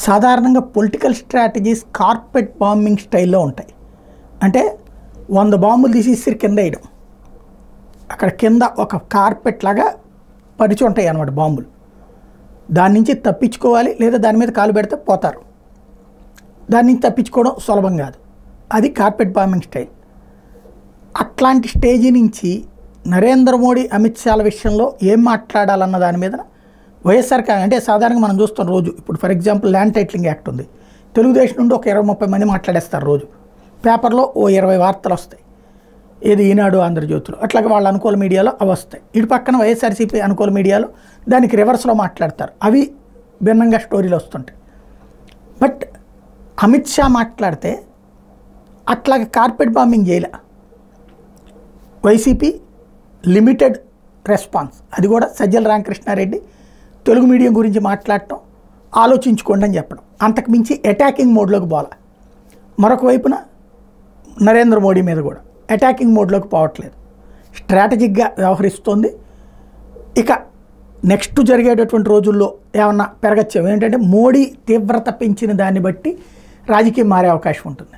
సాధారణంగా political strategies carpet bombing స్టైల్లో ఉంటాయి. అంటే 100 బాంబులు తీసి కింద వేయడం, అక్కడ కింద ఒక కార్పెట్ లాగా పరిచి ఉంటాయి అన్నమాట బాంబులు. దాని నుంచి తప్పించుకోవాలి, లేదా దాని మీద కాలు పెడితే పోతారు. దాని నుంచి తప్పించుకోవడం సులభం కాదు. అది కార్పెట్ బాంబింగ్ స్టైల్. అట్లాంటి స్టేజీ నుంచి నరేంద్ర మోడీ అమిత్ షాల విషయంలో ఏం మాట్లాడాలన్న దాని మీద వైఎస్ఆర్ అంటే సాధారణంగా మనం చూస్తాం రోజు. ఇప్పుడు for example land titling act ఉంది. తెలుగుదేశం నుండి ఒక 20-30 మంది మాట్లాడేస్తారు రోజు. పేపర్లో ఓ 20 వార్తలు వస్తాయి, ఏది ఈనాడు, ఆంధ్రజ్యోతిలో. అట్లాగే వాళ్ళ అనుకూల మీడియాలో అవి వస్తాయి. ఇటు పక్కన వైఎస్ఆర్సీపీ అనుకూల మీడియాలో దానికి రివర్స్లో మాట్లాడతారు. అవి భిన్నంగా స్టోరీలు వస్తుంటాయి. బట్ అమిత్ షా మాట్లాడితే అట్లాగే కార్పెట్ బాంబింగ్ చేయలే. వైసీపీ లిమిటెడ్ రెస్పాన్స్, అది కూడా సజ్జల రామకృష్ణారెడ్డి తెలుగు మీడియం గురించి మాట్లాడటం, ఆలోచించుకోండి అని చెప్పడం. అంతకు మించి అటాకింగ్ మోడ్లోకి పోలే. మరొక వైపున నరేంద్ర మోడీ మీద కూడా అటాకింగ్ మోడ్లోకి పోవట్లేదు, స్ట్రాటజిక్గా వ్యవహరిస్తోంది. ఇక నెక్స్ట్ జరిగేటటువంటి రోజుల్లో ఏమన్నా పెరగచ్చు. ఏంటంటే మోడీ తీవ్రత పెంచిన దాన్ని బట్టి రాజకీయం మారే అవకాశం ఉంటుంది.